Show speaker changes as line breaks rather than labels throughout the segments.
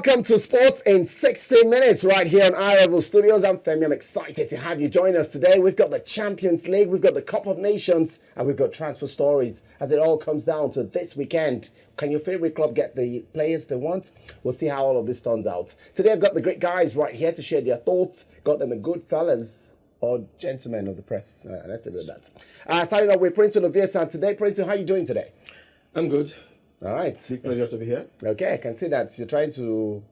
Welcome to Sports in 60 Minutes right here on iRavelStudios. I'm Femi. I'm excited to have you join us today. We've got the Champions League, we've got the Cup of Nations, and we've got transfer stories as it all comes down to this weekend. Can your favorite club get the players they want? We'll see how all of this turns out. Today I've got the great guys right here to share their thoughts. Got them the good fellas or gentlemen of the press. Let's leave it at that. Starting off with Princewill Oviesan today. Princewill, how are you doing today?
I'm good.
All right.
Big pleasure to be here.
Okay, I can see that you're trying to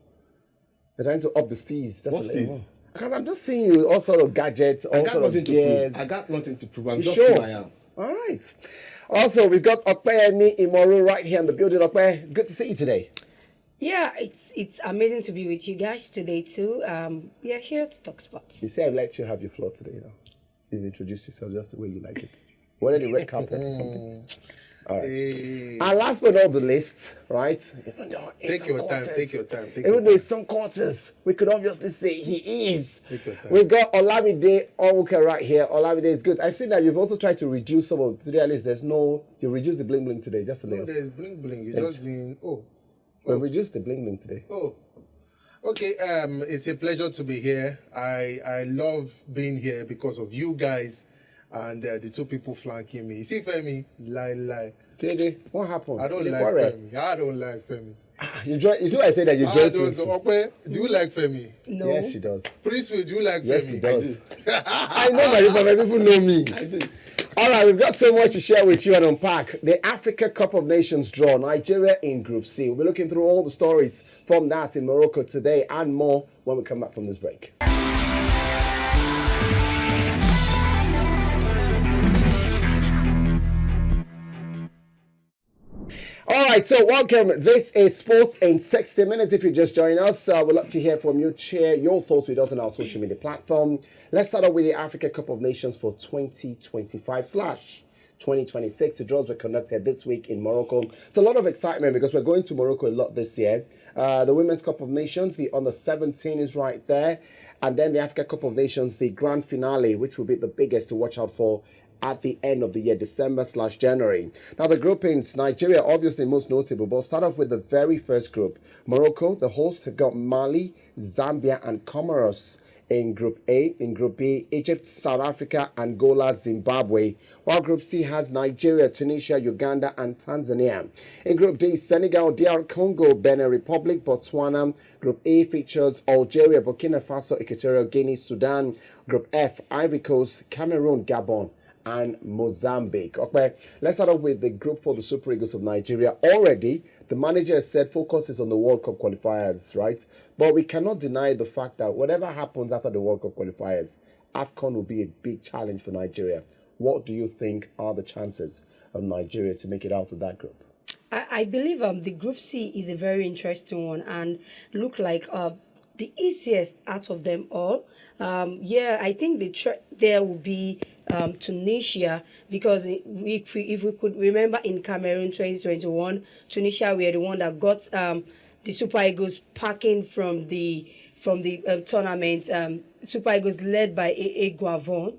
up the steez. Just
What steez?
Because I'm just seeing you all sort of gadgets, all sort of gears.
I got nothing to prove. I'm just
sure?
who I am.
All right. Also, we've got Opeyemi, imoru right here in the building. Opey, it's good to see you today.
Yeah, it's amazing to be with you guys today too. We are here to talk sports.
You say I'd like you to have your floor today. You've introduced yourself just the way you like it. Whether the red carpet or something. All right. Hey. And last but not the least, right? Even though
take your time.
Even though in some quarters, we could obviously say he is. We've got Olamide Onwuka right here. Olamide is good. I've seen that you've also tried to reduce some of today. At least you reduced the bling bling today, just a little.
No, there's bling bling. You just didn't.
We reduced the bling bling today.
Okay. It's a pleasure to be here. I love being here because of you guys. And the two people flanking me. You see, Femi? Lie.
Dede, what happened?
I don't like Femi. I don't like Femi.
You see what I say that you join
Princewill. Do you like Femi?
No.
Yes, she does.
Princewill, do you like Femi?
Yes, he does. I know my people know me.
I do.
All right, we've got so much to share with you and unpack. The Africa Cup of Nations draw, Nigeria in Group C. We'll be looking through all the stories from that in Morocco today and more when we come back from this break. All right, so welcome. This is Sports in 60 Minutes. If you just joined us, we'd love to hear from you. Share your thoughts with us on our social media platform. Let's start off with the Africa Cup of Nations for 2025/2026. The draws were conducted this week in Morocco. It's a lot of excitement because we're going to Morocco a lot this year. The Women's Cup of Nations, the Under-17 is right there. And then the Africa Cup of Nations, the grand finale, which will be the biggest to watch out for at the end of the year, December/January. Now, the groupings, Nigeria, obviously most notable, but start off with the very first group. Morocco, the hosts, have got Mali, Zambia, and Comoros in Group A. In Group B, Egypt, South Africa, Angola, Zimbabwe. While Group C has Nigeria, Tunisia, Uganda, and Tanzania. In Group D, Senegal, DR Congo, Benin Republic, Botswana. Group A features Algeria, Burkina Faso, Equatorial Guinea, Sudan. Group F, Ivory Coast, Cameroon, Gabon, and Mozambique. Okay, let's start off with the group for the Super Eagles of Nigeria. Already, the manager has said focus is on the World Cup qualifiers, right? But we cannot deny the fact that whatever happens after the World Cup qualifiers, AFCON will be a big challenge for Nigeria. What do you think are the chances of Nigeria to make it out of that group?
I believe the Group C is a very interesting one and look like the easiest out of them all. I think there will be Tunisia, because if we could remember in Cameroon 2021, Tunisia were the one that got the Super Eagles packing from the tournament. Super Eagles led by Guavon,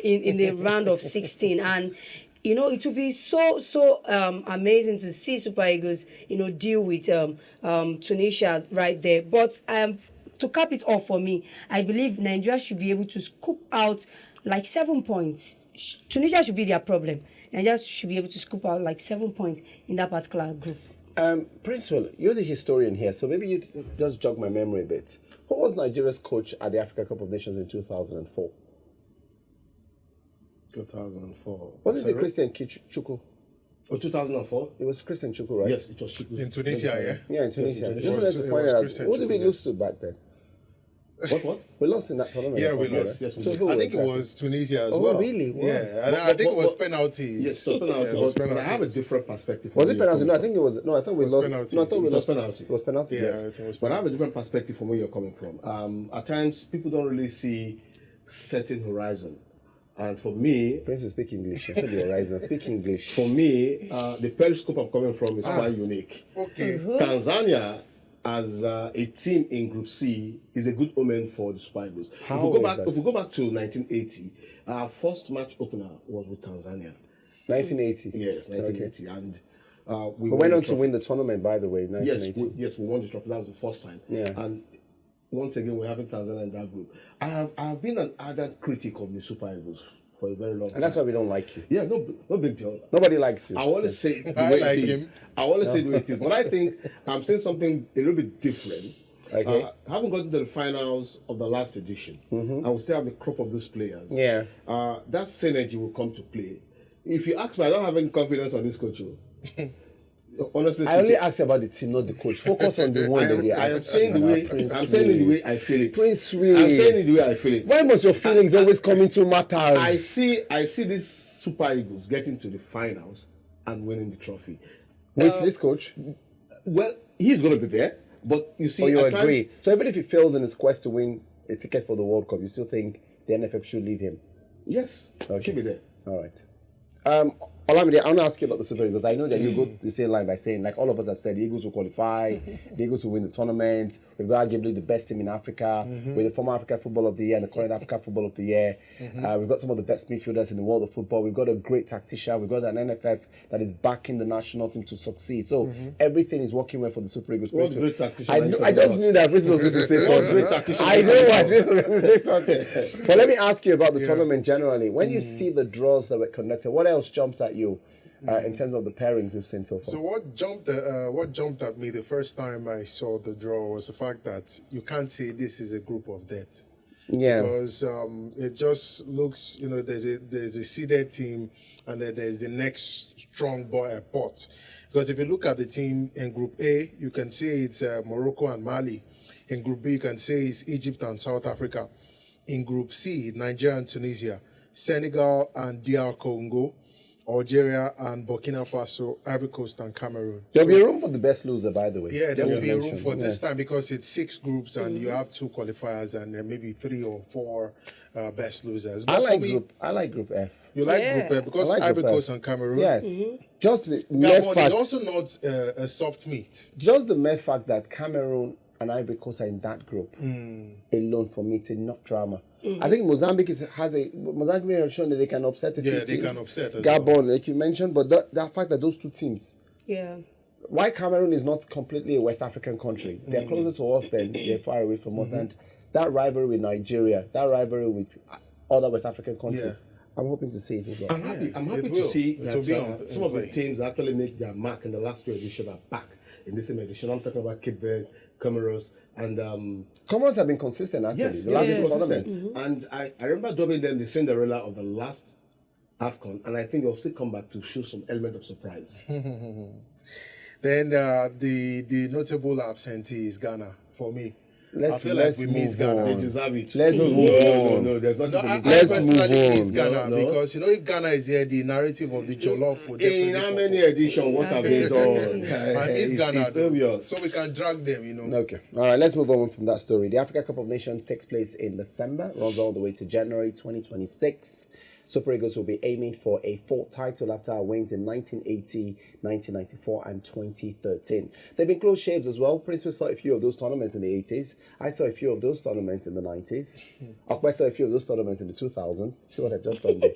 in the round of 16, and it will be so amazing to see Super Eagles deal with Tunisia right there. But to cap it off for me, I believe Nigeria should be able to scoop out like 7 points. Tunisia should be their problem. Nigeria should be able to scoop out like 7 points in that particular group.
Princewill, you're the historian here, so maybe you just jog my memory a bit. Who was Nigeria's coach at the Africa Cup of Nations in 2004?
2004.
Was it the Christian Chukwu?
Oh, 2004?
It was Christian Chukwu, right?
Yes, it was Chukwu.
In Tunisia, yeah?
Yeah, in Tunisia.
Yes,
Just wanted to find out, who did we lose to back then?
What?
We lost in that tournament.
Yeah, we lost.
Yes, we
So
did.
I think it was Tunisia as well.
Oh, really?
Yeah, and I think it was penalties.
Yes, it was penalty.
Yeah, it was
But I
penalties.
have a different perspective.
Was it penalty? No, I think it was. No, I thought we lost.
penalties.
No, I thought we
It was
lost.
penalty.
It was penalty.
Yeah,
Yes.
I think it was
But I have a different perspective from where you're coming from. At times, people don't really see certain horizon. And for me,
Prince will speak English. Show the horizon. Speak English.
for me, the periscope I'm coming from is quite unique.
Okay.
Tanzania, as a team in Group C, is a good omen for the Super Eagles.
How
If we
is that?
go back to 1980, our first match opener was with Tanzania.
1980.
Yes, 1980. And
We went on to win the tournament, by the way, in 1980.
Yes, we won the trophy. That was the first time.
Yeah.
And once again, we're having Tanzania in that group. I have been an ardent critic of the Super Eagles for a very long time.
And that's why we don't like you.
Yeah, no big deal.
Nobody likes you.
I always say the
I
way
like
it is.
him.
I always say the way it is. But I think I'm saying something a little bit different.
Okay.
Haven't gotten to the finals of the last edition. I will still have the crop of those players.
Yeah.
That synergy will come to play. If you ask me, I don't have any confidence on this coach. Honestly
I only
speaking,
asked about the team, not the coach. Focus on the one that they
I am
asked.
saying the way I'm saying it the way I feel it.
Princewill.
I'm saying it the way I feel it.
Why must your feelings always come into matters?
I see these Super Eagles getting to the finals and winning the trophy.
With this coach?
Well, he's going to be there, but you see,
Or you
at times,
agree? So even if he fails in his quest to win a ticket for the World Cup, you still think the NFF should leave him?
yes,
Okay.
should be there.
All right. Olamide, I want to ask you about the Super Eagles. I know that you go the same line by saying, like all of us have said, the Eagles will qualify, the Eagles will win the tournament. We've got arguably the best team in Africa. We're the former African Football of the Year and the current African Football of the Year. We've got some of the best midfielders in the world of football. We've got a great tactician. We've got an NFF that is backing the national team to succeed. So everything is working well for the Super Eagles.
What's great tactician?
I just knew that Chris was going to say something.
Great tactician.
I know what Chris was going to say something. But let me ask you about the tournament generally. When you see the draws that were conducted, what else jumps at you in terms of the pairings we've seen so far?
So what jumped at me the first time I saw the draw was the fact that you can't say this is a group of death.
Yeah.
Because it just looks, there's a seeded team, and then there's the next strong pot. Because if you look at the team in Group A, you can say it's Morocco and Mali. In Group B, you can say it's Egypt and South Africa. In Group C, Nigeria and Tunisia, Senegal and DR Congo, Algeria and Burkina Faso, Ivory Coast and Cameroon.
There'll be room for the best loser, by the way.
Yeah, there
Just
will
to
be room
mention.
for this time because it's 6 groups and you have 2 qualifiers and maybe 3 or 4 best losers. But
I
for me,
like Group F.
You like
Yeah.
Group F because
I like
Ivory
Group F.
Coast and Cameroon.
Yes. Just the mere
Gabon is
fact,
also not a soft meat.
just the mere fact that Cameroon and Ivory Coast are in that group alone for me, it's enough drama. I think Mozambique has shown that they can upset a few
Yeah, they
teams.
can upset as
Gabon, like you mentioned, but that fact that those two teams,
Yeah.
why Cameroon is not completely a West African country. They're closer to us than they're far away from us. And that rivalry with Nigeria, that rivalry with other West African countries, I'm hoping to see it as well.
I'm happy
it
to
will.
see
It
that
will be on
some of the
play.
teams that actually make their mark in the last 2 editions are back in this same edition. I'm talking about Cape Verde, Comoros, and
Comoros have been consistent, actually.
yes,
the last
yes,
two
consistent.
tournaments.
And I remember dubbing them the Cinderella of the last AFCON, and I think they'll still come back to show some element of surprise.
Then the notable absentee is Ghana for me. I feel like we miss
move
Ghana.
They
on.
deserve it.
Let's
no,
move
no,
on.
no, there's nothing to
I
miss.
Let's
personally
move
miss
on.
Ghana
No.
because if Ghana is here, the narrative of the Jollof would
In
definitely
how
pop
many
up.
editions? What have they done?
I miss Ghana,
It's
though.
obvious.
So we can drag them.
Okay. All right, let's move on from that story. The Africa Cup of Nations takes place in December, runs all the way to January 2026. Super Eagles will be aiming for a 4th title after our wins in 1980, 1994, and 2013. They've been close shaves as well. Princewill saw a few of those tournaments in the 80s. I saw a few of those tournaments in the 90s. Okwe saw a few of those tournaments in the 2000s. See what I've just done there?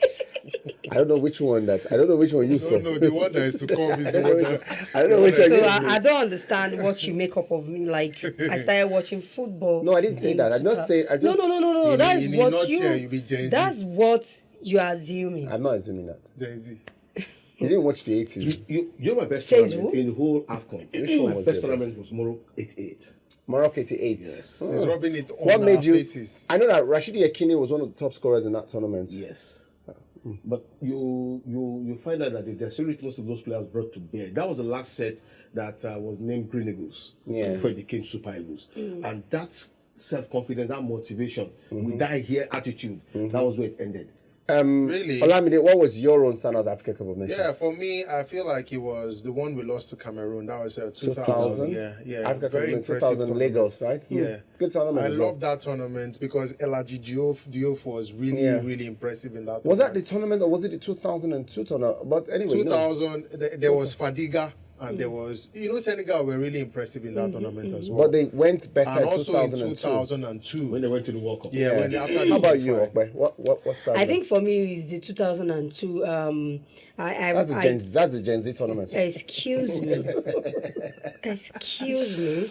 I don't know which one you saw.
No, the one that is to come is the one that...
I don't know which one
So
you
I don't understand what you make up of me. Like I started watching football.
No, I didn't say
in
that. I'm not
2000.
saying. I just,
No. That's
in a
what
nutshell, you be Gen Z.
That's what you are assuming.
I'm not assuming that.
Gen Z.
You didn't watch the 80s.
You're my best
Says
tournament
who?
in the whole AFCON.
Which one
My
was
best
your
tournament was Morocco 88.
Morocco 88.
Yes.
He's rubbing it on
What
our
made you?
faces.
I know that Rashidi Yekini was one of the top scorers in that tournament.
Yes. But you find out that the dexterity most of those players brought to bear. That was the last set that was named Green Eagles before it became Super Eagles. And that self-confidence, that motivation, with that here attitude, that was where it ended.
Really?
Olamide, what was your own standout Africa Cup of Nations?
Yeah, for me, I feel like it was the one we lost to Cameroon. That was 2000.
2000?
Yeah.
Africa Cup of
Very
Nations,
impressive
2000
tournament.
Lagos, right?
Yeah.
Good tournament.
I
as well.
love that tournament because Elaji Diouf was really,
Yeah.
really impressive in that
Was that the
tournament.
tournament or was it the 2002 tournament? But anyway, no.
2000, there was Fadiga. And there was, Senegal were really impressive in that tournament as well.
But they went better
and
in
also in
2002.
2002.
When they went to the World Cup.
Yeah, when after
How about you,
qualified.
Okpe? What's that?
I think for me it's the 2002.
That's the Gen Z tournament.
Excuse me. Excuse me.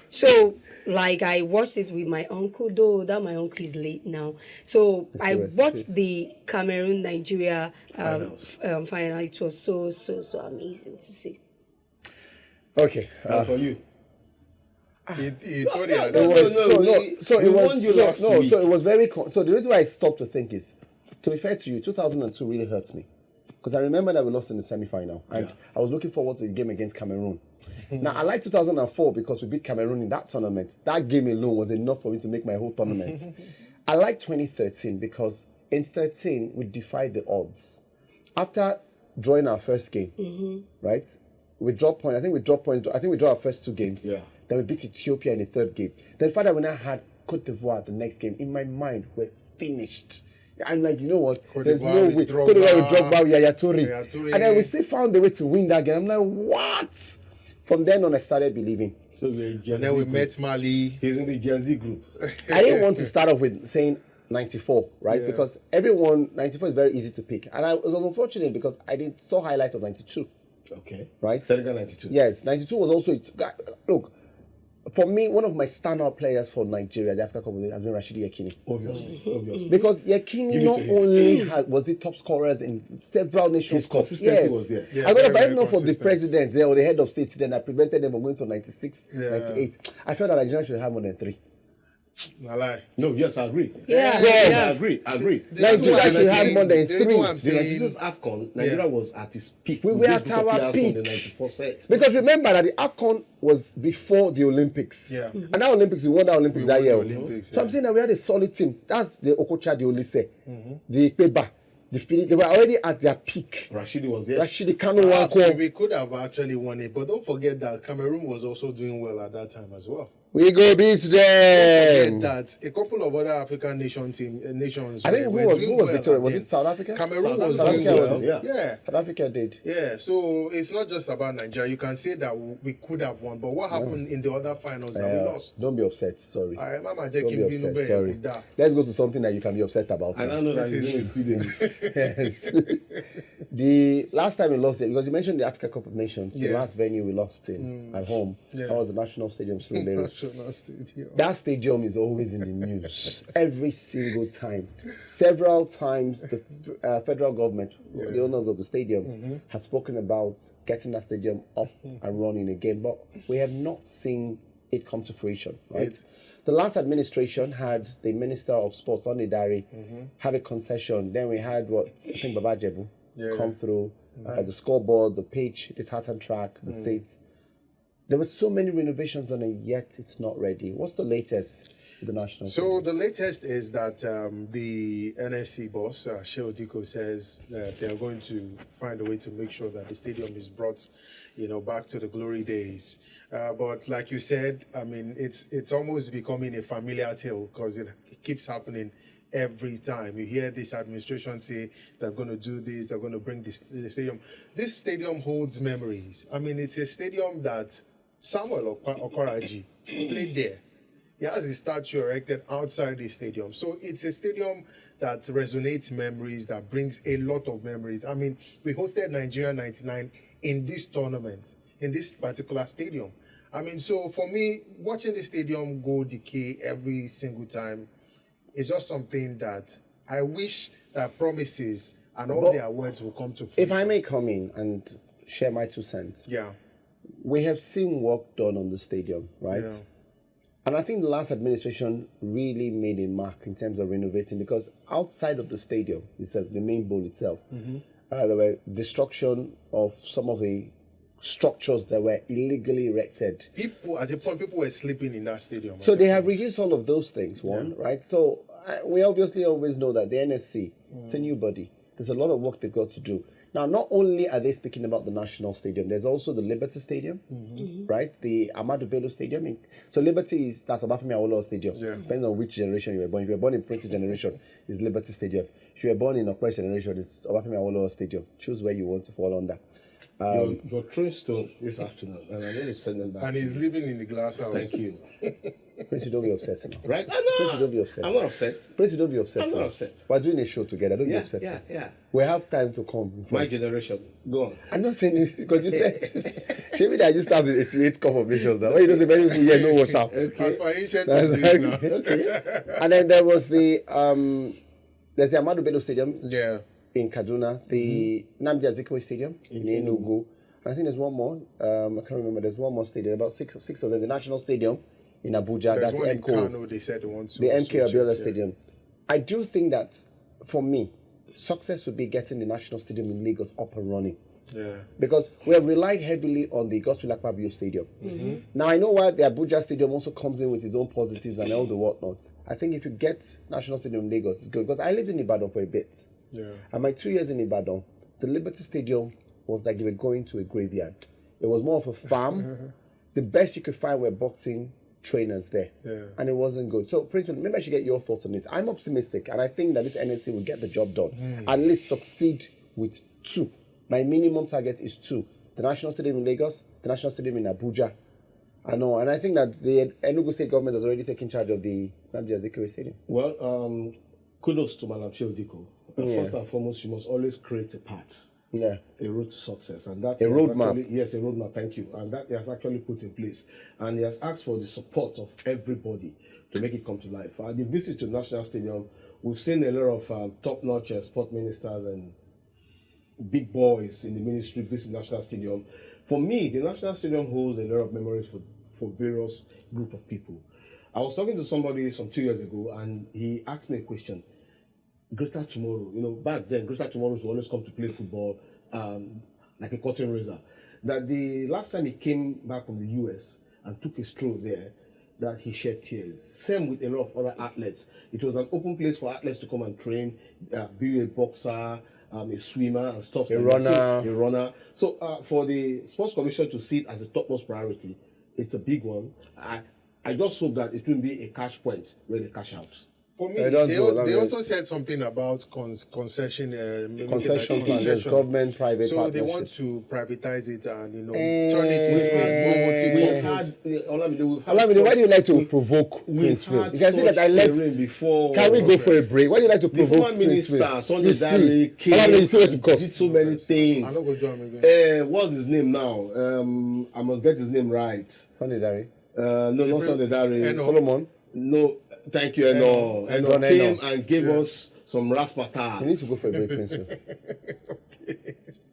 So, like, I watched it with my uncle, though that my uncle is late now. So, I watched the Cameroon Nigeria final. It was so amazing to see.
Okay.
For you.
He told you
So it was very. So the reason why I stopped to think is, to be fair to you, 2002 really hurts me, because I remember that we lost in the semi-final, and I was looking forward to the game against Cameroon. Now I like 2004 because we beat Cameroon in that tournament. That game alone was enough for me to make my whole tournament. I like 2013 because in 13 we defied the odds. After drawing our first game, right? We dropped points. I think we dropped our first two games.
Yeah.
Then we beat Ethiopia in the third game. Then further we now had Cote d'Ivoire the next game. In my mind, we're finished. I'm like, you know what? There's no way. Cote d'Ivoire with Drogba, Yaya Toure. And then we still found the way to win that game. I'm like, what? From then on, I started believing.
So we're in Gen
And then
Z
we
group.
met Mali.
He's in the Gen Z group.
I didn't want to start off with saying 94, right? Because 94 is very easy to pick. And I was unfortunate because I saw highlights of 92.
Okay.
Right?
Senegal 92.
Yes, 92 was also... Look, for me, one of my standout players for Nigeria, the Africa Cup of Nations, has been Rashidi Yekini.
Obviously.
Because Yekini
Give it
not
to him.
only was the top scorers in several nations'
His
cups.
consistency was there.
Yeah,
I got
very,
if I
very
didn't know for the
consistent.
president or the head of state, then I prevented them from going to 96, 98. I felt that Nigeria should have more than 3.
I lie.
No, yes, I agree.
Yeah.
Yes,
Yeah.
I agree.
Nigeria should have more than
The reason
3.
why I'm
The
saying
96 AFCON, Nigeria was at its peak.
We
with
were
this
at
group of
our
players
peak.
from the 94 set.
Because remember that the AFCON was before the Olympics.
Yeah.
And that Olympics, we won that Olympics
We
that
won
year.
the Olympics,
So I'm
yeah.
saying that we had a solid team. That's the Okocha, the Olise, the Peba, the Philip. They were already at their peak.
Rashidi was there.
Rashidi Kanu
perhaps
Wanko.
we could have actually won it, but don't forget that Cameroon was also doing well at that time as well.
We go beat
Forget
them.
that a couple of other African nations
I think
were
who was
doing well
Victoria?
at
Was
then.
it South Africa?
Cameroon
South
was
Africa
doing
was,
well.
yeah.
Yeah.
South Africa did.
Yeah, so it's not just about Nigeria. You can say that we could have won, but what happened in the other finals that we lost?
Don't be upset. Sorry.
I remember
Don't be upset. Sorry.
that.
Let's go to something that you can be upset about.
And I know that his name is Bidens.
Yes. The last time we lost it, because you mentioned the Africa Cup of Nations, the
Yeah.
last venue we lost in at home,
Yeah.
that was the National Stadium, Surulere.
National Stadium.
That stadium is always in the news every single time. Several times, the federal government, the owners of the stadium, have spoken about getting that stadium up and running again, but we have not seen it come to fruition. Right? The last administration had the Minister of Sports, Sunday Dari, have a concession. Then we had I think Baba Jebu come through, the scoreboard, the pitch, the tartan track, the seats. There were so many renovations done, and yet it's not ready. What's the latest with the national?
So the latest is that the NSC boss, Sheo Diko, says that they are going to find a way to make sure that the stadium is brought, back to the glory days. But like you said, I mean, it's almost becoming a familiar tale because it keeps happening every time. You hear this administration say they're going to do this, they're going to bring the stadium. This stadium holds memories. I mean, it's a stadium that Samuel Okoraji played there. He has a statue erected outside the stadium. So it's a stadium that resonates memories, that brings a lot of memories. I mean, we hosted Nigeria 99 in this tournament, in this particular stadium. I mean, so for me, watching the stadium go decay every single time is just something that I wish that promises and all their words will come to fruition.
If I may come in and share my 2 cents.
Yeah.
We have seen work done on the stadium, right?
Yeah.
And I think the last administration really made a mark in terms of renovating, because outside of the stadium itself, the main bowl itself, there were destruction of some of the structures that were illegally erected.
At a point, people were sleeping in that stadium.
So they have reduced all of those things, right? So we obviously always know that the NSC, it's a new body. There's a lot of work they've got to do. Now, not only are they speaking about the National Stadium, there's also the Liberty Stadium, right? The Ahmadu Bello Stadium. So Liberty that's Obafemi Awolowo Stadium. Depending on which generation you were born. If you were born in Princewill generation, it's Liberty Stadium. If you were born in Okwe's generation, it's Obafemi Awolowo Stadium. Choose where you want to fall under.
Your throwing stones this afternoon, and I'm going to send them back.
And
to
he's
you.
living in the glass house.
Thank you.
Prince, you don't be upset now.
Right?
Prince, you don't be upset.
I'm not upset.
Prince, you don't be upset.
I'm not
now.
upset.
We're doing a show together. Don't be
Yeah,
upset.
yeah, yeah.
We have time to come.
My generation. Go on.
I'm not saying it because you said maybe that you start with 88 cup of nations now. When you don't say many people here know what's up.
As for ancient
That's
days
like-
now.
Okay.
And then there was the there's the Ahmadu Bello Stadium
Yeah.
in Kaduna, the Nnamdi Azikiwe Stadium in Enugu, and I think there's one more. I can't remember. There's one more stadium, about six of them. The National Stadium in Abuja.
There's
That's
one
the
in
MKO,
Kano, they said they want to.
the
also
MK Abiola
check,
Stadium. I do think that for me, success would be getting the National Stadium in Lagos up and running.
Yeah.
Because we have relied heavily on the Godswill Akpabio Stadium. Now, I know why the Abuja Stadium also comes in with its own positives and all the whatnot. I think if you get National Stadium in Lagos, it's good. Because I lived in Ibadan for a bit.
Yeah.
And my 2 years in Ibadan, the Liberty Stadium was like you were going to a graveyard. It was more of a farm. The best you could find were boxing trainers there.
Yeah.
And it wasn't good. So, Princewill, maybe I should get your thoughts on it. I'm optimistic, and I think that this NSC will get the job done. At least succeed with 2. My minimum target is 2. The National Stadium in Lagos, the National Stadium in Abuja. I know, and I think that the Enugu State government has already taken charge of the Nnamdi Azikiwe Stadium.
Well, kudos to Madam Sheodiko. First and foremost, you must always create a path.
Yeah.
A road to success, and that
A
he has
roadmap.
actually- Yes, a roadmap. Thank you, and that he has actually put in place, and he has asked for the support of everybody to make it come to life. The visit to National Stadium, we've seen a lot of top-notch sport ministers and big boys in the ministry visit National Stadium. For me, the National Stadium holds a lot of memories for various group of people. I was talking to somebody some 2 years ago, and he asked me a question. Greater Tomorrow, back then, Greater Tomorrow would always come to play football like a curtain raiser. That the last time he came back from the US and took a stroll there, that he shed tears. Same with a lot of other athletes. It was an open place for athletes to come and train, be a boxer, a swimmer and stuff.
A
like that.
runner.
So, a runner. So for the Sports Commission to see it as a topmost priority, it's a big one. I just hope that it won't be a cash point where they cash out.
For me,
I don't know,
they
I mean-
also said something about concession
Concession plan, there's government-private
So they
partnership.
want to privatize it and turn it into a
We've
multi-purpose.
had, Olamide,
Olamide, why do you like to provoke
We've
Princewill?
had
You can see that I
such
left.
terrain before.
Can we go for a break? Why do you like to
The
provoke
former minister,
Princewill?
Sunday
You
Dare,
see,
came
Olamide, you see what it
and
costs.
did so many
I'm
things.
not going to do it again.
What's his name now? I must get his name right.
Sunday Dare.
No, not Sunday Dare.
Eno.
Solomon.
No, thank you, Eno. Eno
Eno.
came and gave us some raspatas.
You need to go for a break, Princewill.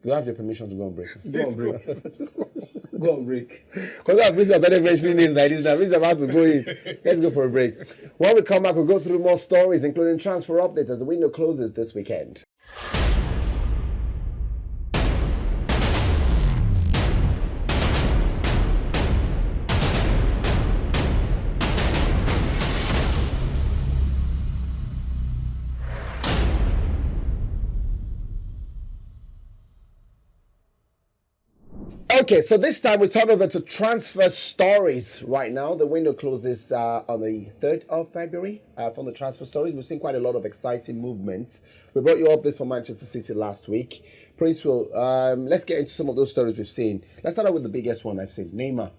You have your permission to go on break.
Go on break. Go on break.
Because that Prince started mentioning names like this. Now Prince is about to go in. Let's go for a break. When we come back, we'll go through more stories, including transfer updates as the window closes this weekend. Okay, so this time we turn over to transfer stories. Right now, the window closes on the 3rd of February from the transfer stories. We've seen quite a lot of exciting movement. We brought you updates from Manchester City last week. Princewill, let's get into some of those stories we've seen. Let's start out with the biggest one I've seen. Neymar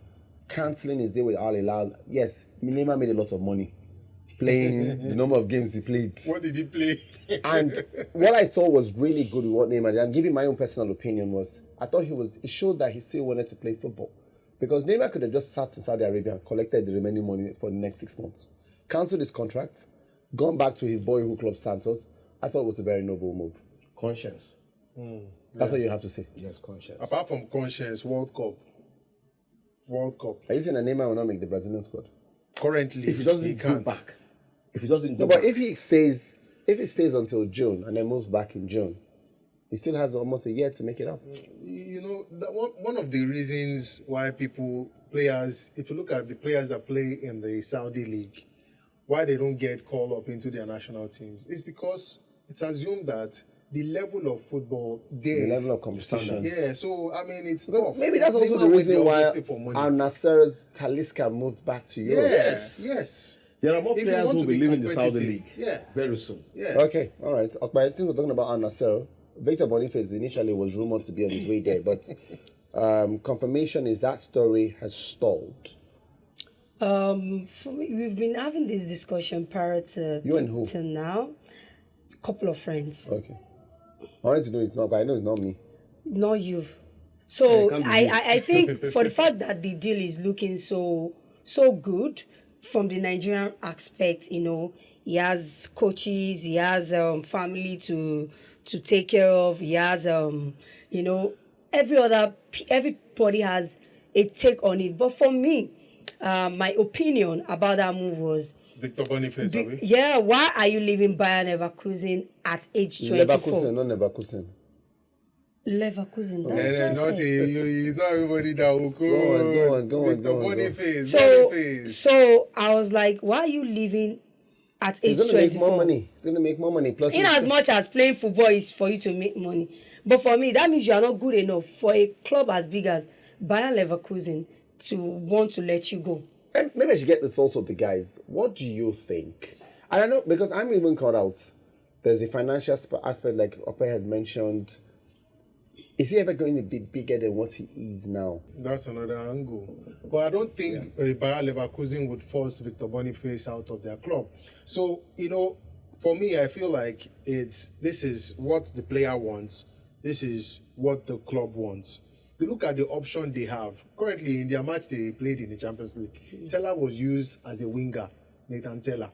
cancelling his deal with Al Hilal. Yes, Neymar made a lot of money playing the number of games he played.
What did he play?
And what I thought was really good with what Neymar did, I'm giving my own personal opinion, was I thought it showed that he still wanted to play football. Because Neymar could have just sat in Saudi Arabia and collected the remaining money for the next 6 months. Cancelled his contract, gone back to his boyhood club Santos. I thought it was a very noble move.
Conscience.
That's what you have to say.
Yes, conscience.
Apart from conscience, World Cup.
Are you saying that Neymar will not make the Brazilian squad?
Currently,
If he doesn't go
can't.
back, if he doesn't go
No, but
back,
if he stays until June and then moves back in June, he still has almost a year to make it up.
You know, one of the reasons why players, if you look at the players that play in the Saudi league, why they don't get called up into their national teams is because it's assumed that the level of football there
The
is
level of competition.
Yeah, so I mean, it's
But
tough.
maybe that's also
Neymar
the
went
reason
there
why
obviously for money.
Al Nasser's Talisca moved back to Europe.
Yes.
there are more
If you
players
want
who
to
will be
be
leaving the Saudi
competitive,
league
yeah.
very soon.
Yeah.
Okay, all right. But since we're talking about Al Nasser, Victor Boniface initially was rumored to be on his way there, but confirmation is that story has stalled.
For me, we've been having this discussion prior to
You and who?
till now. Couple of friends,
Okay. I wanted to know it's not, but I know it's not me.
not you. So
it can't be you.
I think for the fact that the deal is looking so good from the Nigerian aspect, you know, he has coaches, he has family to take care of, he has you know, everybody has a take on it. But for me, my opinion about that move was,
Victor Boniface, are we?
yeah, why are you leaving Bayern Leverkusen at age 24?
Leverkusen, not Leverkusen.
Leverkusen, that's what I
Not
said.
he's not everybody that will
Go on.
Victor Boniface,
So,
Boniface.
so I was like, why are you leaving at age
It's going to make
24?
more money. It's going to make more money. Plus,
In as much as playing football is for you to make money. But for me, that means you are not good enough for a club as big as Bayern Leverkusen to want to let you go.
maybe I should get the thoughts of the guys. What do you think? I don't know, because I'm even caught out. There's a financial aspect, like Ope has mentioned. Is he ever going to be bigger than what he is now?
That's another angle. But I don't think Bayer Leverkusen would force Victor Boniface out of their club. So, you know, for me, I feel like this is what the player wants. This is what the club wants. You look at the option they have. Currently, in their match they played in the Champions League, Teller was used as a winger, Nathan Teller.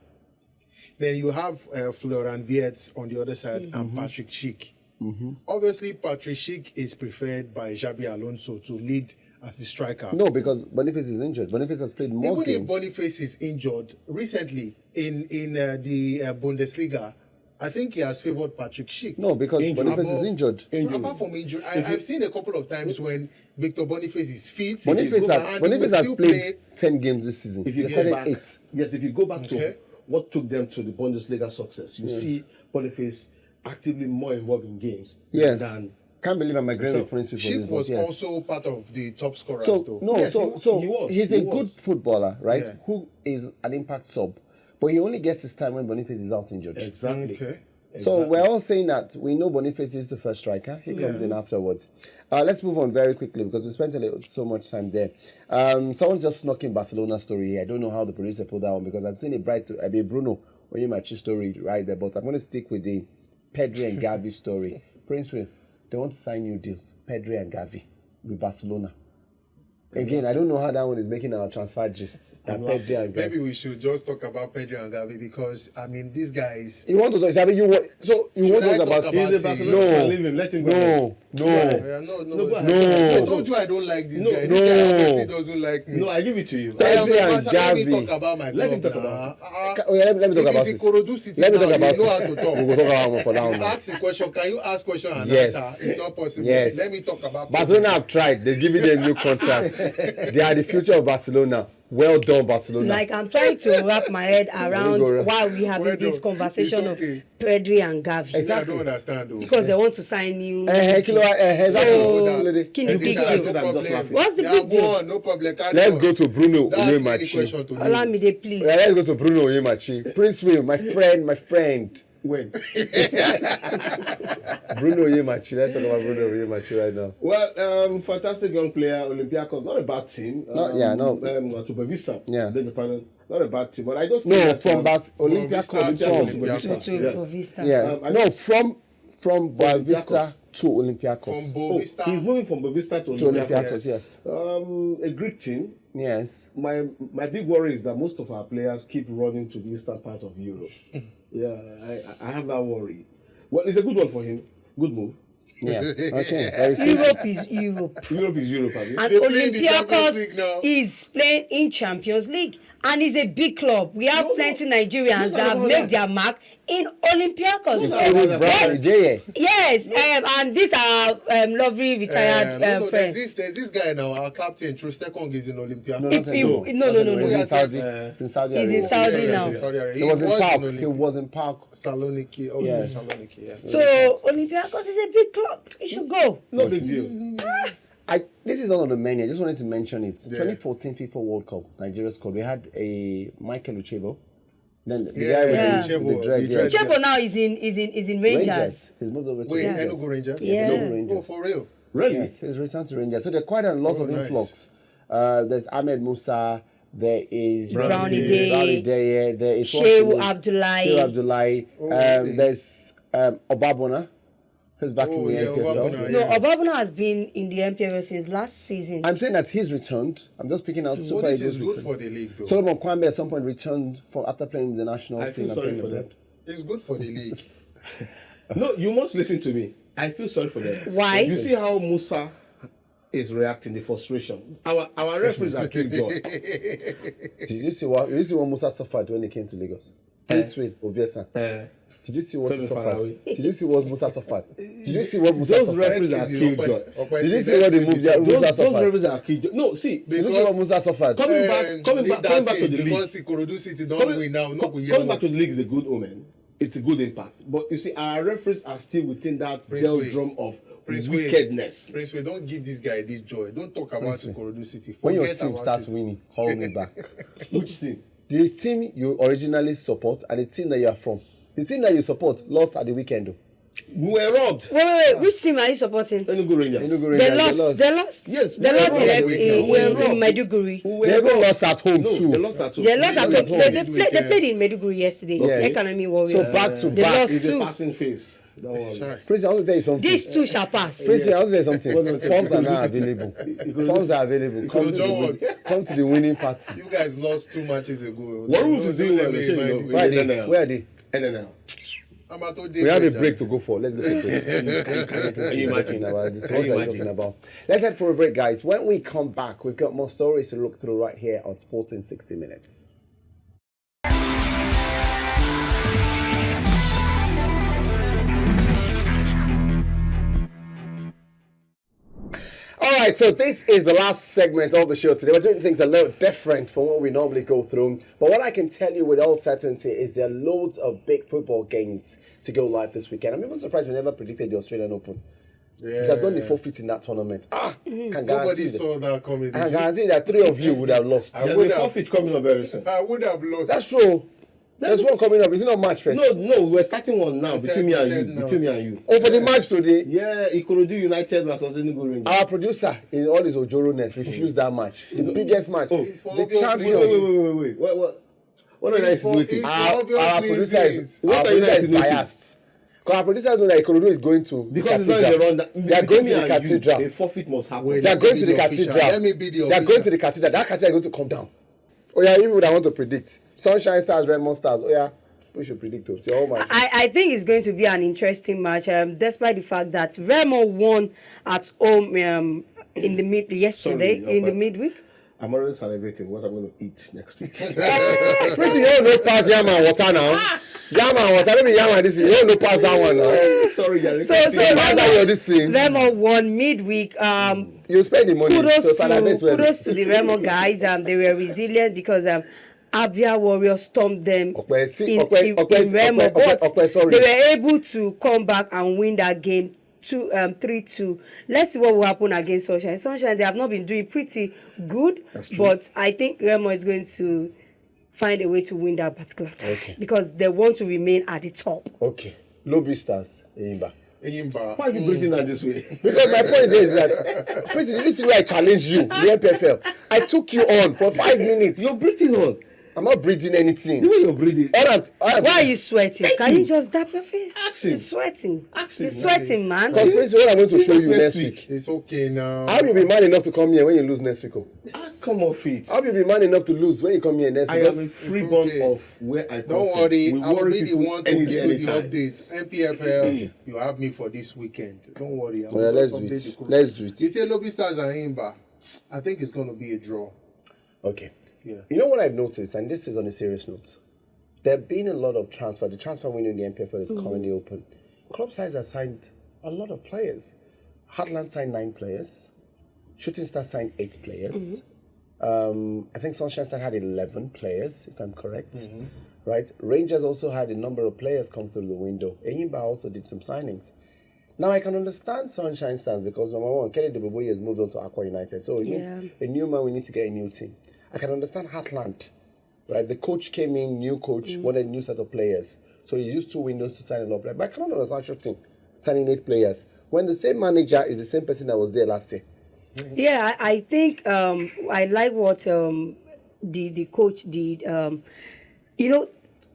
Then you have Florian Wirtz on the other side and Patrick Schick. Obviously, Patrick Schick is preferred by Xabi Alonso to lead as a striker.
No, because Boniface is injured. Boniface has played more
Even
games.
if Boniface is injured, recently in the Bundesliga, I think he has favoured Patrick Schick.
No, because
Injured.
Boniface is injured.
Apart from injury, I've seen a couple of times when Victor Boniface is fit.
Boniface
and
has,
he
Boniface
will
has
still
played
play.
10 games this season.
If you
He
go
started
back,
8.
yes, if you go back
Okay.
to what took them to the Bundesliga success, you see Boniface actively more involved in games
Yes.
than.
Can't believe I'm agreeing
So,
with Princewill for
Schick
this,
was
but yes.
also part of the top scorers,
So
though.
no,
Yes,
so
he was.
he's
He
a good
was.
footballer, right?
Yeah.
Who is an impact sub, but he only gets his time when Boniface is out injured.
Exactly.
Okay.
So we're all saying that we know Boniface is the first striker. He comes in afterwards. Let's move on very quickly because we spent so much time there. Someone just snuck in Barcelona's story here. I don't know how the producer pulled that one because I've seen a Bruno Onyemachi story right there, but I'm going to stick with the Pedri and Gavi story. Princewill, they want to sign new deals. Pedri and Gavi with Barcelona. Again, I don't know how that one is making our transfer gist. Pedri and Gavi.
Maybe we should just talk about Pedro and Gavi because, I mean, these guys...
You want to talk? I mean, you want
Should
to
I
talk
talk
about?
about
He's a
it?
Barcelona fan, leave him, let him go ahead.
No.
Yeah, no.
go ahead.
I told you I don't like this
No,
guy.
no.
This guy honestly doesn't like me.
No, I give it to you.
Pedri and
Let me
Gavi.
talk about my
Let him
club
talk
now.
about
Oh, yeah, let me talk about
If
it.
it's Ikorodu City
Let me
now,
talk about
you know how to
it.
talk.
We will talk about one for now.
You ask a question, can you ask question and
Yes.
answer? It's not possible.
Yes.
Let me talk about
Barcelona have tried. They've given them new contract. They are the future of Barcelona. Well done, Barcelona.
Like I'm trying to wrap my head around
go.
why we having
Well
this
done.
conversation
It's okay.
of Pedri and Gavi.
I don't understand though.
Because they want to sign new.
Exactly.
Can you pick
I
two?
said I'm just laughing.
What's the
They
big
have
deal?
won, no problem. Carry
Let's
on.
go to Bruno
That's any
Onyemachi.
question to me.
Olamide, please.
Let's go to Bruno Onyemachi. Princewill, my friend.
When?
Bruno Onyemachi. Let's talk about Bruno Onyemachi right now.
Well, fantastic young player, Olympiacos, not a bad team.
No.
To Bavista.
Yeah.
Then the panel, not a bad team, but I just
No,
think that,
from Olympiacos.
Olympiacos.
From
Bavista.
To
Yes.
Vista.
Yeah.
I
No,
just-
from Boavista
Olympiacos.
to Olympiacos.
From
Oh,
Bovista.
he's moving from Bavista to
To
Olympiacos.
Olympiacos, yes.
A Greek team.
Yes.
My big worry is that most of our players keep running to the eastern part of Europe. Yeah, I have that worry. Well, it's a good one for him. Good move.
Yeah. Okay. Very simple.
Europe is Europe.
Europe is Europe, have you?
And
They play in the Champions League now.
Olympiacos is playing in Champions League. And it's a big club. We have plenty Nigerians
No,
that have
no,
made
no.
their mark in Olympiacos.
Including Brian J.
Yes, and these are lovely retired
No,
friends.
there's this guy now, our captain, Trustekong, is in Olympia.
No,
If
no,
you-
no.
no.
He's in
Yes,
Saudi.
yes.
It's in Saudi
He's in
Arabia.
Saudi
Yeah,
now.
in Saudi Arabia.
He was in Park.
Olympia.
He was in Park.
Saloniki. Oh,
Yes.
Saloniki, yeah.
So Olympiacos is a big club. It should go.
No big deal.
This is not on the menu. I just wanted to mention it.
Yeah.
2014 FIFA World Cup, Nigeria squad. We had a Michael Uchebo, Then the
Yeah,
guy with
Uchebo,
the dreads.
the
Yeah.
dreads.
Uchebo now is in Rangers.
He's moved over to
Wait,
Rangers.
Enugu Ranger?
Yeah.
He's moved Rangers.
Oh, for real?
Really?
Yes, he's returned to Rangers. So there are quite a lot of
nice.
influx. There's Ahmed Musa. There is
Brownie Day.
Day. There is
Shehu Abdullahi.
Shehu Abdullahi. There's Obabona, who's back in the
yeah,
NPFL.
Obabona,
No,
yeah.
Obabuna has been in the MPFL since last season.
I'm saying that he's returned. I'm just picking out
So
Super
this
Eagles
is good
returned.
for the league, though.
Solomon Kwame at some point returned after playing with the national
I
team.
feel
and
sorry
playing
for
with
them.
It's good for the league.
No, you must listen to me. I feel sorry for them.
Why?
You see how Musa is reacting, the frustration. Our referees are killjoy.
Did you see what Musa suffered when he came to Lagos? Princewill Oviesan. Did you see what he
Femi
suffered?
Farawe.
Did you see what Musa suffered? Did you see what Musa
Those
suffered?
referees are killjoy.
Did you see what the move Musa
Those
suffered?
referees are killjoy. No, see,
Did you see what Musa suffered?
coming back to the league.
Because Ikorodu City don't
Coming,
win now. No,
coming back to the league is a good omen. It's a good impact. But you see, our referees are still within that drum of wickedness.
Princewill, don't give this guy this joy. Don't talk about Ikorodu City.
When your
Forget
team
about
starts
it.
winning, call me back.
Which team?
The team you originally support and the team that you are from. The team that you support lost at the weekend. Though.
We were robbed.
Wait. Which team are you supporting?
Enugu Rangers.
Enugu
They
Rangers,
lost.
Yes,
They
we
lost
were
in
robbed.
in Maiduguri.
They even lost at home
No,
too.
they lost at home.
They lost at
lost
home.
at
They played in Maiduguri yesterday.
Yes.
Economy Warriors.
So back to
They
back.
lost
It's a
two.
passing phase. Don't worry.
Prince, I want to tell you something.
These two shall pass.
Prince, I want to tell you something.
Wasn't it?
Forms are now available. Forms are available. Come to the winning party.
You guys lost 2 matches ago.
Waruf is doing well.
Where are they? Where are they?
NNL.
We have a break to go for. Let's go for a break.
Can you imagine?
About this.
Can
What
you
are you
imagine?
talking about? Let's head for a break, guys. When we come back, we've got more stories to look through right here on Sports in 60 Minutes. All right, so this is the last segment of the show today. We're doing things a little different from what we normally go through. But what I can tell you with all certainty is there are loads of big football games to go live this weekend. I'm even surprised we never predicted the Australian Open.
Yeah.
They have done the forfeit in that tournament. Can guarantee
Nobody
that.
saw that coming.
I can guarantee that 3 of you would have lost.
I
There's
would
a
have-
forfeit coming up very soon.
I would have lost.
That's true. There's one coming up. Is it not match first?
No, we're starting one now between me and you.
no.
Between me and you.
Oh, for the match today,
Yeah, Ikorodu United versus Enugu Rangers.
our producer in all his Ojoro-ness refused that match. The biggest match.
It's for
The
obvious
champion.
Wait. What are you
It's for-
insinuating?
it's-
Our producer is,
What
our
are you
producer is
insinuating?
biased. Because our producer knows that Ikorodu is going to
Because it's
the
not in the
cathedral.
run.
They are going to the cathedral.
A forfeit must happen.
Wait,
They are
Let me
going
be
to the
the official.
cathedral.
Let me be the
They are
official.
going to the cathedral. That cathedral is going to come down. Oh yeah, even would I want to predict. Sunshine Stars, Redmond Stars. Oh yeah, we should predict it. So, oh my.
I think it's going to be an interesting match, despite the fact that Remo won at home in the yesterday
Sorry,
in the
but-
midweek.
I'm already salivating what I'm going to eat next week.
Pretty, you don't know pass yam and water now. Yam and water. Let me yam and this. You don't know pass that one now.
Sorry, Gary.
So
Pass that you're this thing.
Remo won midweek.
You spend the money.
Kudos to the Remo guys. They were resilient because Abia Warriors stormed them in Remo, but
sorry.
they were able to come back and win that game 3-2. Let's see what will happen against Sunshine. Sunshine, they have not been doing pretty good, but I think Remo is going to find a way to win that particular time because they want to remain at the top.
Okay. Lobby Stars. Eyimba.
Eyimba.
Why are you breaking down this way?
Because my point is that, Pretty, did you see where I challenged you, the MPFL? I took you on for 5 minutes.
You're breathing on.
I'm not breathing anything.
The way you're breathing.
Why are you sweating? Can you just dap your face?
Ask him.
You're sweating.
Ask him.
You're sweating, man.
Because Prince, what I'm going to show you next week.
It's okay now.
How you be man enough to come here when you lose next week? Oh?
Come off it.
How you be man enough to lose when you come here next
I
week?
am a freeborn
okay.
of where I come
Don't
from.
worry,
We
I'll
worry
be the
people
one to
any
give
day,
you the
anytime.
updates. MPFL, you have me for this weekend. Don't worry.
Yeah, let's do it. Let's do it.
You say Lobby Stars and Eyimba. I think it's going to be a draw.
Okay.
Yeah.
You know what I've noticed, and this is on a serious note. There have been a lot of transfer. The transfer window in the MPFL is currently open. Club sides have signed a lot of players. Heartland signed 9 players. Shooting Stars signed 8 players. I think Sunshine Star had 11 players, if I'm correct. Right? Rangers also had a number of players come through the window. Eyimba also did some signings. Now, I can understand Sunshine Stars because, number one, Kelly Deboboye has moved on to Aqua United. So it means a new man, we need to get a new team. I can understand Heartland. right? The coach came in, new coach, wanted a new set of players. So he used 2 windows to sign a lot of players. But I cannot understand shooting, signing 8 players, when the same manager is the same person that was there last year.
Yeah, I think I like what the coach did.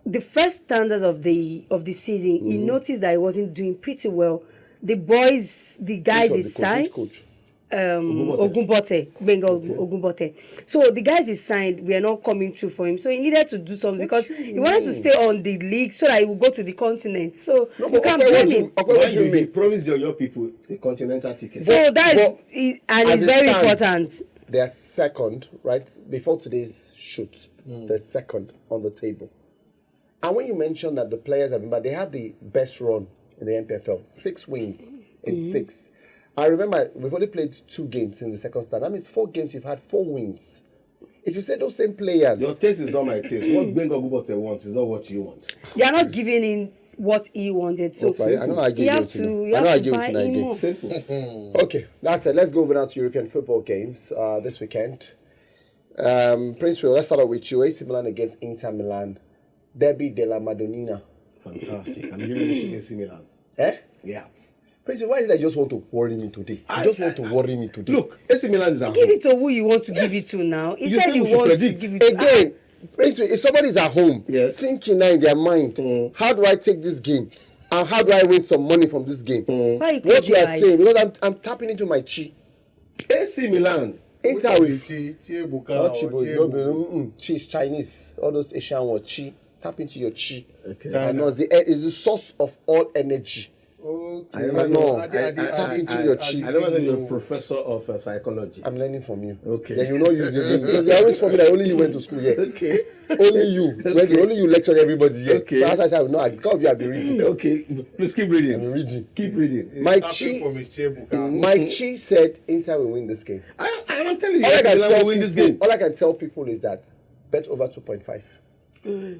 The first standards of the season, he noticed that he wasn't doing pretty well. The guys he signed.
Coach?
Ogunbote, Bengal Ogunbote. So the guys he signed were not coming through for him. So he needed to do something because he wanted to stay on the league so that he would go to the continent. So you can't blame him.
What you mean? Promise your people the continental ticket.
So it's very important.
They are second, right? Before today's shoot, they're second on the table. And when you mention that the players have been bad, they have the best run in the NPFL, 6 wins in 6. I remember we've only played 2 games in the second stand. That means 4 games, you've had 4 wins. If you say those same players...
Your taste is not my taste. What Bengal Ogunbote wants is not what you want.
They are not giving in what he wanted. So
I know I give you tonight. Simple. Okay, that's it. Let's go over now to European football games this weekend. Princewill, let's start off with you. AC Milan against Inter Milan. Derby della Madonnina.
Fantastic. I'm giving it to AC Milan.
Eh?
Yeah.
Princewill, why did I just want to worry me today? You just want to worry me today.
Look, AC Milan is at
give
home.
it to who you want to give it to now. He
You
said
said
he
we should
wants to
predict.
give it to
Again, Princewill, if somebody's at home,
Yes.
thinking now in their mind, how do I take this game? And how do I win some money from this game?
Why
What you are
criticize?
saying, because I'm tapping into my chi.
AC Milan.
Inter with
Chiebuka
not
or
chi, but chi is Chinese. All those Asian words, chi. Tap into your chi.
Okay.
I know it's the source of all energy.
Okay.
I know. Tap into your chi.
I never know you're a professor of psychology.
I'm learning from you.
Okay.
Then you know use your brain. Because they always forget that only you went to school here.
Okay.
Only you. Only you lectured everybody here.
Okay.
So as I said, no, because of you I've been reading.
Okay. Please keep reading.
I've been reading.
Keep reading.
My
Tapping from
chi,
his Chiebuka.
my chi said Inter will win this game.
I'm telling you,
All I
AC
can
Milan
tell
will win this game.
all I can tell people is that bet over 2.5.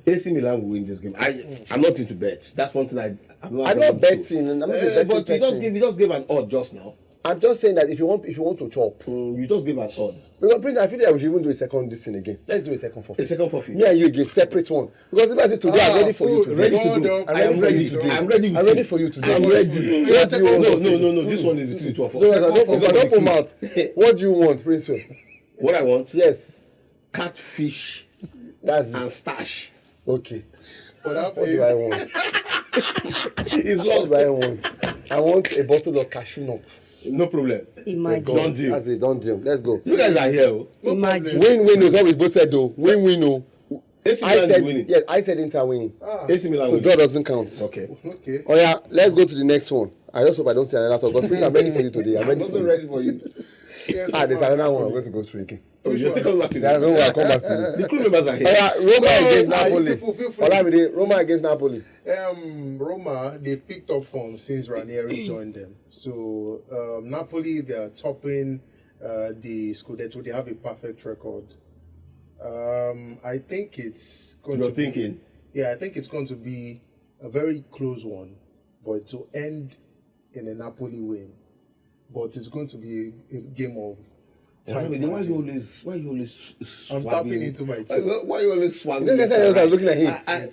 AC Milan will win this game. I'm not into bets. That's one thing I'm not
betting. I'm not a betting
but
person.
you just gave an odd just now.
I'm just saying that if you want to chop.
You just gave an odd.
Because Prince, I feel that we should even do a second this thing again. Let's do a second forfeit.
A second forfeit.
Me and you again, separate one. Because if I say today, I'm ready for you today.
Ready to go. I'm ready. I'm ready.
I'm ready for you today.
I'm ready.
What do you want?
No. This one is between the two of us.
So don't put mouth. What do you want, Princewill?
What I want?
Yes.
Catfish
That's
and
it.
stash.
Okay.
For that
What do
place,
I want?
It's
What
lost.
do I want? I want a bottle of cashew nuts.
No problem.
Imagine.
Done deal.
That's it, done deal. Let's go.
You guys are here. Oh.
Imagine.
Win-win is what we both said though. Win-win no.
AC
I
Milan is
said
winning.
yes, I said Inter winning.
AC Milan
So
winning.
draw doesn't count.
Okay.
okay.
Oh yeah, let's go to the next one. I just hope I don't see another talk. But Prince, I'm ready for you today. I'm ready for
also
you.
ready for you.
Yes,
There's another one I'm going to go through again.
Oh, you're still coming back to
Yeah,
this.
don't worry, I'll come back to you.
The crew members are here.
Oh yeah, Roma against
you
Napoli.
people feel free.
Olamide, Roma against Napoli.
Roma, they've picked up form since Ranieri joined them. So Napoli, they are topping the Scudetto. They have a perfect record. I think it's going
You're
to
thinking.
I think it's going to be a very close one, but to end in a Napoli win. But it's going to be a game of
Why
tight
you
margin.
always
I'm
swagging?
tapping into my
Why you always swagging?
You guys are looking at him.
I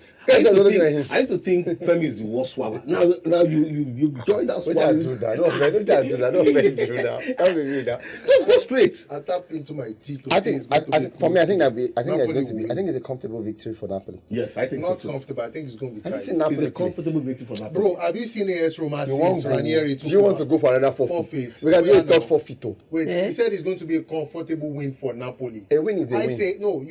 Looking at him.
used to think Femi is the worst swagger. Now you joined that
What I do
swag.
that? No, man, don't do that. Don't make me do that. Don't make me do that.
Just go straight.
I tap into my teeth. To
I
say
think,
it's going to be
for me, I think
close.
that I think it's going to be.
Napoli
I think it's a comfortable victory for Napoli.
Yes, I think
not
so too.
comfortable. I think it's going to be
Have you
tight.
seen Napoli
It's a
play?
comfortable victory for Napoli.
Bro, have you seen AS Roma
You want
since
to
Ranieri
go?
took
Do you want to
over?
go for another forfeit?
Forfeit.
We can do
Oh,
a
yeah,
third
no.
forfeit. Oh.
Wait,
Eh?
he said it's going to be a comfortable win for Napoli.
A win is a
I
win.
say no.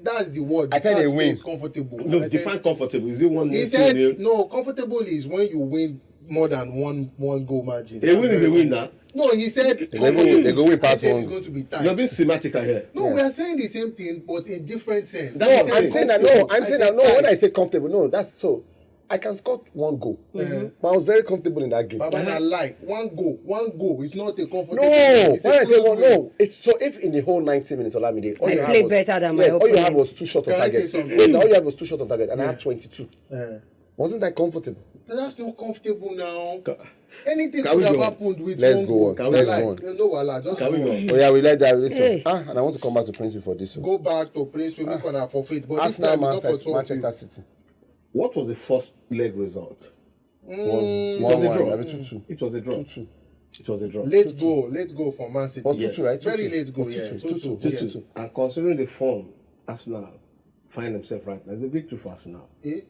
That's the word.
I said
You
a
can't
win.
say it's comfortable.
No,
I said-
define comfortable. Is it 1-0?
He said no. Comfortable is when you win more than one goal margin.
A win is a win now.
No, he said
They go win
I
past
said
one.
it's going to be tight.
You're being semantic here.
No, we are saying the same thing, but in different sense.
No,
He said
I'm saying that.
comfortable.
No, I'm
I
saying
said
that. No, when
tight.
I say comfortable, no, that's so. I can score one goal, but I was very comfortable in that game.
Baba, na lie. One goal is not a comfortable.
No,
It's a
when I say
close
one,
win.
no. If in the whole 90 minutes, Olamide, all
I
you
play
had was
better than my
all you had
opponent.
was 2 shots on
Can I say
target.
something?
Wait, all you had was 2 shots on target, and I had 22. Wasn't that comfortable?
That's not comfortable now. Anything
Can
could
we
have
go on?
happened with
Let's
one
go
goal.
on.
Can we
Let's
go
go
on?
There's no wala, just
Can we
go
go
on.
on?
Oh yeah, we let that. Listen.
Hey.
And I want to come back to Princewill for this one.
Go back to Princewill, we're gonna forfeit. But this
Arsenal,
time it's not for
Manchester,
12
Manchester
field.
City.
What was the first leg result?
Was
It was a
1-1,
draw.
maybe 2-2.
It was a draw.
2-2.
It was a draw.
Let's go for Man City.
Was 2-2,
Yes.
right? 2-2.
Very late go,
Was
yeah.
2-2.
2-2.
2-2.
Yeah.
And considering the form Arsenal find themselves right now, it's a victory for Arsenal.
Eh?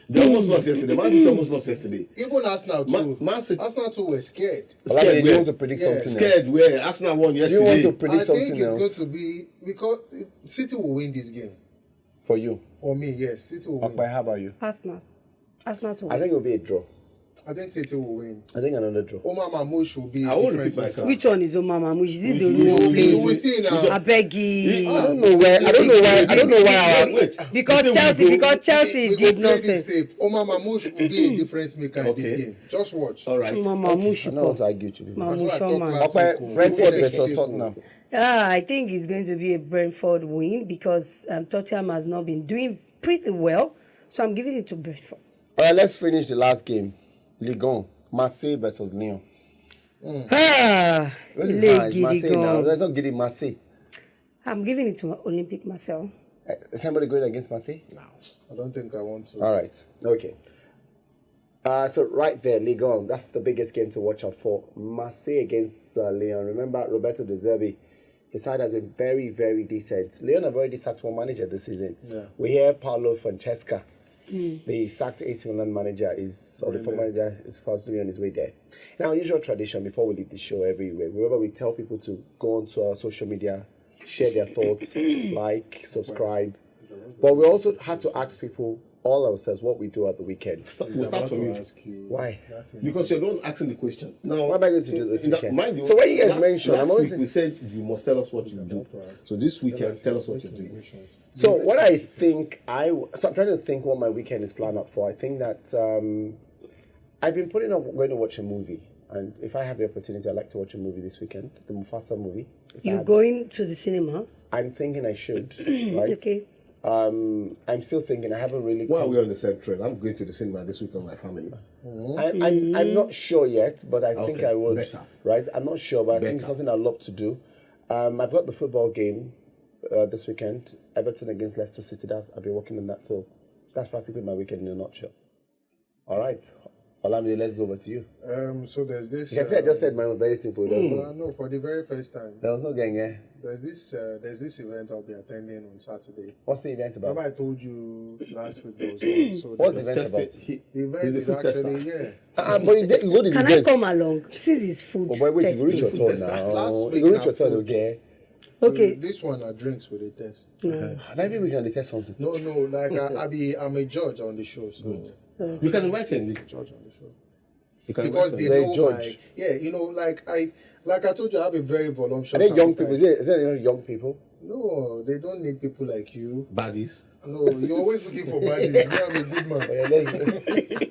They almost lost yesterday. Man City almost lost yesterday.
Even Arsenal too.
Man City-
Arsenal too were scared.
Olamide,
Scared
you
where?
want to predict
Yeah.
something
Scared
else?
where Arsenal won
You
yesterday.
want to
I
predict
think
something
it's going
else
to be because City will win this game.
for you?
For me, yes, City will win.
Okpa, how about you?
Arsenal to
I think it'll be a draw.
I think City will win.
I think another draw.
Omar Mamouche will be
I
a
won't
difference
repeat
maker.
myself.
Which one is Omama? Which is it the
Which-
role
We will
play?
see now.
I beg you.
I don't know why. I don't know why.
Wait.
Because
You say
Chelsea,
we go-
because Chelsea
We
did
go play this
nonsense.
safe. Omar Mamouche will be a difference maker in this
Okay.
game. Just watch.
All right.
Mama
I don't want
Mushuko.
to argue with you.
That's what I
Mamusho
talked
man.
last
Okpa,
week.
Brentford
Next
versus
game.
Tottenham.
I think it's going to be a Brentford win because Tottenham has not been doing pretty well. So I'm giving it to Brentford.
All right, let's finish the last game. Ligue 1. Marseille versus Lyon.
Ah,
What is
Le
nice? Marseille now.
Gidigan.
Let's not get it Marseille.
I'm giving it to Olympic Marseille.
Is somebody going against Marseille?
I don't think I want to.
All right. Okay. So right there, Ligue 1, that's the biggest game to watch out for. Marseille against Lyon. Remember, Roberto De Zerbi, his side has been very, very decent. Lyon have already sacked one manager this season.
Yeah.
We hear Paolo Francesca, the sacked AC Milan manager, or the former manager, is possibly on his way there. Now, usual tradition before we leave the show every week, remember we tell people to go onto our social media, share their thoughts, like, subscribe. But we also have to ask people, all ourselves, what we do at the weekend.
We'll start from you.
Why?
Because you're not asking the question. Now,
What am I going to do this weekend?
Mind you,
So what you guys
last,
mentioned,
last
I'm
week
always
we said you must tell us what you do. So this weekend, tell us what you're doing.
So what I think so I'm trying to think what my weekend is planned out for. I think that I've been putting up going to watch a movie, and if I have the opportunity, I'd like to watch a movie this weekend, the Mufasa movie. If I
You
have-
going to the cinema?
I'm thinking I should, right?
Okay.
I'm still thinking. I haven't really.
While we're on the same trail, I'm going to the cinema this week with my family.
I'm not sure yet, but I think
Okay,
I would.
better.
Right? I'm not sure, but I think it's
Better.
something I'd love to do. I've got the football game this weekend, Everton against Leicester City. I'll be working on that, so that's practically my weekend in a nutshell. All right, Olamide, let's go over to you.
So there's this.
You can see I just said mine was very simple.
No, for the very first time.
There was no gang, eh?
There's this event I'll be attending on Saturday.
What's the event about?
Remember I told you last week there was one. So
What's the
the
event about?
the event
He's the
is
food
actually
tester.
But you go to the
Can I
event.
come along? Since it's food.
Oh boy, wait, you reach your
testing.
turn now.
Last
You
week
reach your
na
turn,
food.
okay?
Okay.
This one are drinks with a test.
And every week I test something.
No, like I'm a judge on the show, so
You can invite him.
judge on the show.
You can
Because
invite
they
him.
They're a
know
judge.
like I told you, I have a very voluptuous.
Are they young people?
appetite.
Is there any young people?
No, they don't need people like you.
Baddies.
No, you're always looking for baddies. You have a good man.
Yeah, let's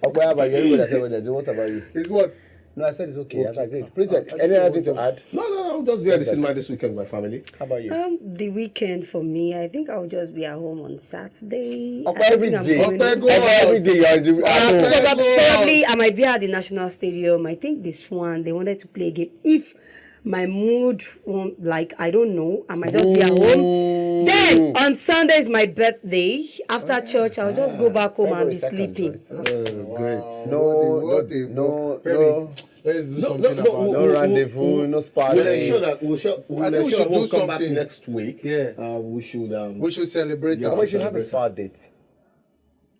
Okay, how about you? Everybody said what they do. What about you?
It's what?
No, I said it's okay. I've agreed. Prince,
I
any
still
other
want
thing to
to-
add?
No, I'll just be at the cinema this weekend with my family.
How about you?
The weekend for me, I think I'll just be at home on Saturday.
Okpa,
I don't
every
think I'm
day.
going
Okpa,
in.
go out.
Every day you're at home.
Probably I might be at the National Stadium. I think this one they wanted to play a game. If my mood won't, like, I don't know, I might just be at home. Then on Sunday is my birthday. After church, I'll just go back home and be
February 2nd,
sleeping.
right?
Great.
No,
Let's do
No,
something
no,
about
no,
that.
no rendezvous, no spa
We'll
dates.
ensure that we'll
I think we should do
come back
something.
next week.
Yeah.
We should.
We should celebrate
Yeah,
that.
We should have a spa date.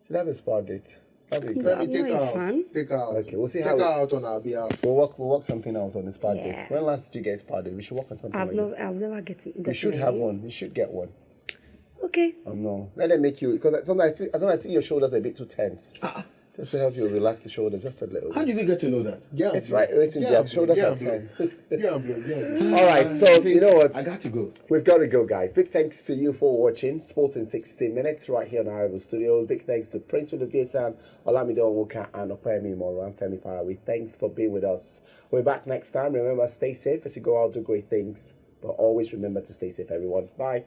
Should have a spa date. That'd be good.
Femi,
I'm
take
not
her
a
out.
fan.
Take her out.
Okay, we'll see
take
how
her
it-
out on our behalf.
We'll work something out on the spa
Yeah.
date. When last did you get a spa date? We should work on something.
I've
like that.
never gotten.
You should have one. You should get one.
Okay.
No, let them make you, because sometimes I see your shoulders a bit too tense. Just to help you relax the shoulders just a little
How
bit.
did you get to know that?
It's right written there. Shoulders are 10.
Yeah.
All right, so you know what?
I got to go.
We've got to go, guys. Big thanks to you for watching Sports in 60 Minutes right here on iRavelStudios. Big thanks to Princewill Oviesan, Olamide Onwuka and Opeyemi, imoru. I'm Femi Farawe. Thanks for being with us. We're back next time. Remember, stay safe as you go out, do great things. But always remember to stay safe, everyone. Bye.